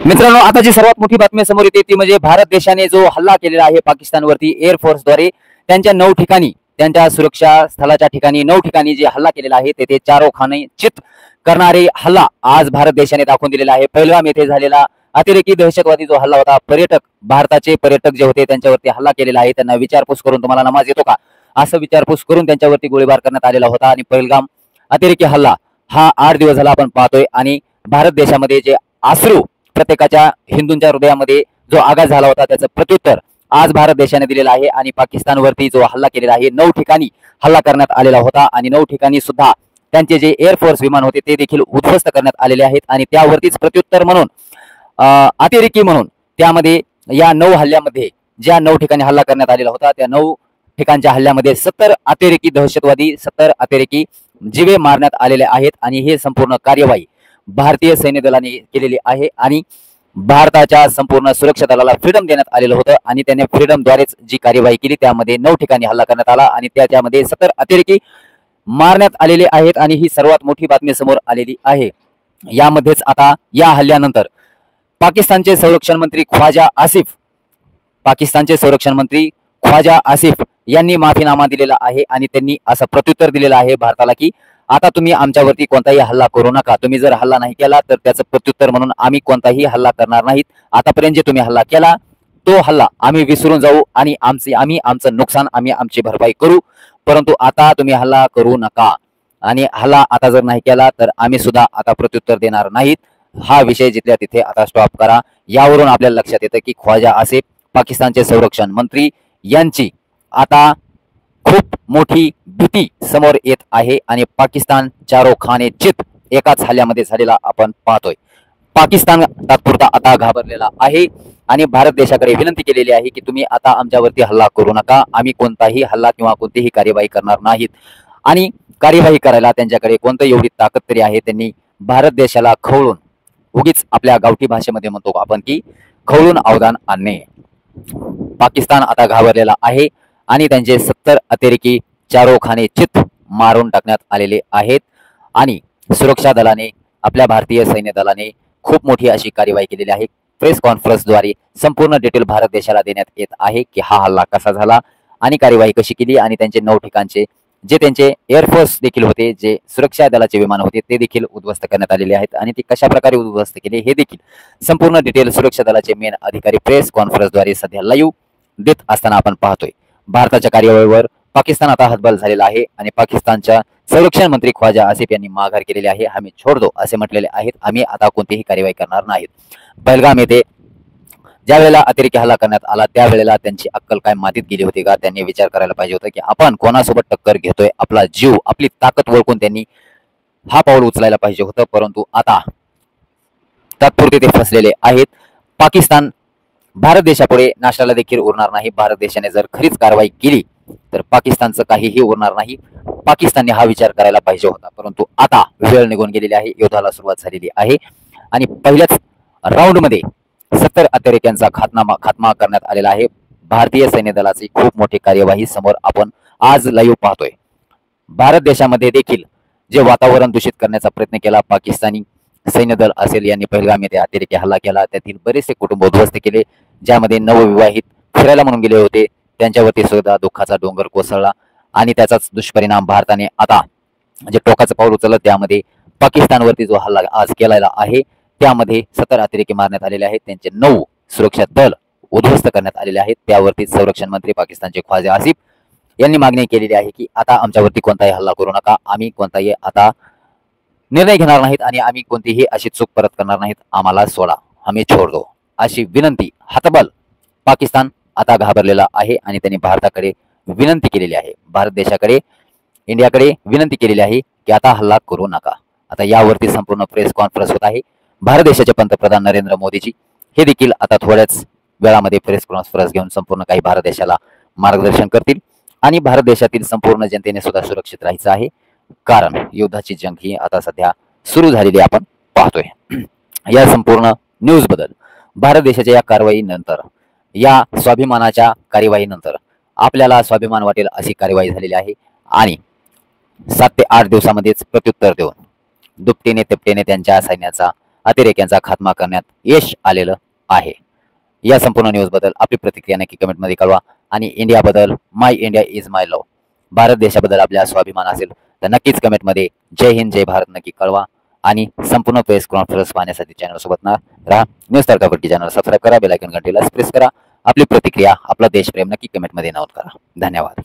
मित्रांनो, आताची सर्वात मोठी बातमी समोर येते ती म्हणजे भारत देशाने जो हल्ला केलेला आहे पाकिस्तानवरती एअरफोर्सद्वारे त्यांच्या 9 ठिकाणी, त्यांच्या सुरक्षा स्थळाच्या ठिकाणी 9 ठिकाणी जे हल्ला केलेला आहे ते चारोखाने चित करणारे हल्ला आज भारत देशाने दाखवून दिलेला आहे। पहलगाम येथे झालेला अतिरेकी दहशतवादी जो हल्ला होता, भारताचे पर्यटक जे होते त्यांच्यावरती हल्ला केलेला आहे। त्यांना विचारपूस करून तुम्हाला नमाज येतो का असं विचारपूस करून त्यांच्यावरती गोळीबार करण्यात आलेला होता। आणि पहलगाम अतिरेकी हल्ला हा 8 दिवस झाला आपण पाहतोय आणि भारत देशामध्ये जे अश्रू प्रत्येकाच्या हिंदूंच्या हृदयामध्ये जो आघात झाला होता त्याचं प्रत्युत्तर आज भारत देशाने दिलेला आहे। आणि पाकिस्तानवरती जो हल्ला केलेला आहे 9 ठिकाणी हल्ला करण्यात आलेला होता आणि 9 ठिकाणी सुद्धा त्यांचे जे एअरफोर्स विमान होते ते देखील उद्ध्वस्त करण्यात आलेले आहेत। आणि त्यावरतीच प्रत्युत्तर म्हणून अतिरेकी म्हणून त्यामध्ये या 9 हल्ल्यामध्ये ज्या 9 ठिकाणी हल्ला करण्यात आलेला होता त्या 9 ठिकाणच्या हल्ल्यामध्ये 70 अतिरेकी दहशतवादी 70 अतिरेकी जीवे मारण्यात आलेले आहेत। आणि हे संपूर्ण कार्यवाही भारतीय सैन्य दलाने केलेली आहे आणि भारताच्या संपूर्ण सुरक्षा दलाला फ्रीडम देण्यात आलेलं होतं आणि त्याने फ्रीडमद्वारेच जी कार्यवाही केली त्यामध्ये 9 ठिकाणी हल्ला करण्यात आला आणि त्यामध्ये 70 अतिरेकी मारण्यात आलेले आहेत। आणि ही सर्वात मोठी बातमी समोर आलेली आहे। यामध्येच आता या हल्ल्यानंतर पाकिस्तानचे संरक्षण मंत्री ख्वाजा आसिफ यांनी माफीनामा दिलेला आहे आणि त्यांनी असं प्रत्युत्तर दिलेलं आहे भारताला की आता तुम्ही आमच्यावरती कोणताही हल्ला करू नका। तुम्ही जर हल्ला नाही केला तर त्याचं प्रत्युत्तर म्हणून आम्ही कोणताही हल्ला करणार नाहीत। आतापर्यंत जे तुम्ही हल्ला केला तो हल्ला आम्ही विसरून जाऊ आणि आमचं नुकसान आमची भरपाई करू, परंतु आता तुम्ही हल्ला करू नका आणि हल्ला आता जर नाही केला तर आम्ही सुद्धा आता प्रत्युत्तर देणार नाहीत। हा विषय जिथल्या तिथे आता स्टॉप करा। यावरून आपल्याला लक्षात येतं की ख्वाजा आसिफ पाकिस्तानचे संरक्षण मंत्री यांची आता खूप मोठी भीती समोर येत आहे आणि पाकिस्तान चारोखाने चित एकाच हल्ल्यामध्ये झालेला आपण पाहतोय। पाकिस्तान तात्पुरता आता घाबरलेला आहे आणि भारत देशाकडे विनंती केलेली आहे की तुम्ही आता आमच्यावरती हल्ला करू नका, आम्ही कोणताही हल्ला किंवा कोणतीही कार्यवाही करणार नाहीत। आणि कार्यवाही करायला त्यांच्याकडे कोणतं एवढी ताकद तरी आहे, त्यांनी भारत देशाला खवळून, उगीच आपल्या गावठी भाषेमध्ये म्हणतो आपण की खवळून अवदान आणणे। पाकिस्तान आता घाबरलेला आहे आणि त्यांचे 70 अतिरेकी चारोखाने चित मारून टाकण्यात आलेले आहेत। आणि सुरक्षा दलाने, आपल्या भारतीय सैन्य दलाने खूप मोठी अशी कार्यवाही केलेली आहे। प्रेस कॉन्फरन्सद्वारे संपूर्ण डिटेल भारत देशाला देण्यात येत आहे की हा हल्ला कसा झाला आणि कार्यवाही कशी केली आणि त्यांचे 9 ठिकाणचे जे त्यांचे एअरफोर्स देखील होते, जे सुरक्षा दलाचे विमान होते ते देखील उद्ध्वस्त करण्यात आलेले आहेत आणि ते कशा प्रकारे उद्ध्वस्त केले हे देखील संपूर्ण डिटेल सुरक्षा दलाचे मेन अधिकारी प्रेस कॉन्फरन्सद्वारे सध्या लाईव्ह देत असताना आपण पाहतोय। भारताच्या कार्यवाहीवर पाकिस्तान आता हतबल झालेला आहे आणि पाकिस्तानच्या संरक्षण मंत्री ख्वाजा आसिफ यांनी माघार केलेली आहे। आम्ही छोड दो असे म्हटलेले आहेत, आम्ही आता कोणतीही कार्यवाही करणार नाहीत। पहलगाम येथे ज्या वेळेला अतिरेकी हल्ला करण्यात आला त्यावेळेला त्यांची अक्कल काय मातीत गेली होती का? त्यांनी विचार करायला पाहिजे होता की आपण कोणासोबत टक्कर घेतोय, आपला जीव, आपली ताकद ओळखून त्यांनी हा पाऊल उचलायला पाहिजे होतं, परंतु आता तात्पुरते ते फसलेले आहेत। पाकिस्तान भारत देशापुढे नाश्त्याला देखील उरणार नाही। भारत देशाने जर खरीच कारवाई केली तर पाकिस्तानचं काहीही उरणार नाही। पाकिस्तानने हा विचार करायला पाहिजे होता, परंतु आता वेळ निघून गेलेली आहे, युद्धाला सुरुवात झालेली आहे आणि पहिल्याच राऊंडमध्ये 70 अतिरेक्यांचा खात्मा करण्यात आलेला आहे। भारतीय सैन्य दलाची खूप मोठी कार्यवाही समोर आपण आज लाईव्ह पाहतोय। भारत देशामध्ये देखील जे वातावरण दूषित करण्याचा प्रयत्न केला पाकिस्तानी सैन्य दल असेल यांनी पहलगाम येथे अतिरेकी हल्ला केला, त्यातील बरेचसे कुटुंब उद्ध्वस्त केले, ज्यामध्ये नवविवाहित फिरायला म्हणून गेले होते त्यांच्यावरती सुद्धा दुःखाचा डोंगर कोसळला आणि त्याचाच दुष्परिणाम भारताने आता जे टोकाचं पाऊल उचललं त्यामध्ये पाकिस्तानवरती जो हल्ला आज केलेला आहे त्यामध्ये 70 अतिरेकी मारण्यात आलेले आहेत, त्यांचे 9 सुरक्षा दल उद्ध्वस्त करण्यात आलेले आहेत। त्यावरती संरक्षण मंत्री पाकिस्तानचे ख्वाजा आसिफ यांनी मागणी केलेली आहे की आता आमच्यावरती कोणताही हल्ला करू नका, आम्ही कोणताही आता निर्णय घेणार नाहीत आणि आम्ही कोणतीही अशी चूक परत करणार नाहीत, आम्हाला सोडा, आम्ही छोड दो अशी विनंती। हतबल पाकिस्तान आता घाबरलेला आहे आणि त्यांनी भारताकडे विनंती केलेली आहे, भारत देशाकडे, इंडियाकडे विनंती केलेली आहे की आता हल्ला करू नका। आता यावरती संपूर्ण प्रेस कॉन्फरन्स होत आहे। भारत देशाचे पंतप्रधान नरेंद्र मोदीजी हे देखील आता थोड्याच वेळामध्ये प्रेस कॉन्फरन्स घेऊन संपूर्ण काही भारत देशाला मार्गदर्शन करतील आणि भारत देशातील संपूर्ण जनतेने सुद्धा सुरक्षित राहायचं आहे, कारण युद्धाची जंग ही आता सध्या सुरू झालेली आपण पाहतोय। या संपूर्ण न्यूज बद्दल भारत देशाच्या या कारवाईनंतर, या स्वाभिमानाच्या कार्यवाहीनंतर आपल्याला स्वाभिमान वाटेल अशी कार्यवाही झालेली आहे आणि 7 ते 8 दिवसामध्येच प्रत्युत्तर देऊन दुपटीने तिपटीने त्यांच्या सैन्याचा अतिरेक्यांचा खात्मा करण्यात यश आलेलं आहे। या संपूर्ण न्यूज बद्दल आपली प्रतिक्रिया नक्की कमेंटमध्ये कळवा आणि इंडिया बद्दल my India is my love, Bharat देशाबद्दल आपल्या स्वाभिमान असेल तर नक्कीच कमेंटमध्ये जय हिंद जय भारत नक्की कळवा आणि संपूर्ण प्रेस कॉन्फरन्स पाहण्यासाठी चॅनल सोबत राहा। न्यूज तडकाफडकी चॅनल सबस्क्राईब करा, बेल आयकॉन घंटीला प्रेस करा। आपली प्रतिक्रिया आपला देशप्रेम नक्की कमेंटमध्ये नोंद करा। धन्यवाद।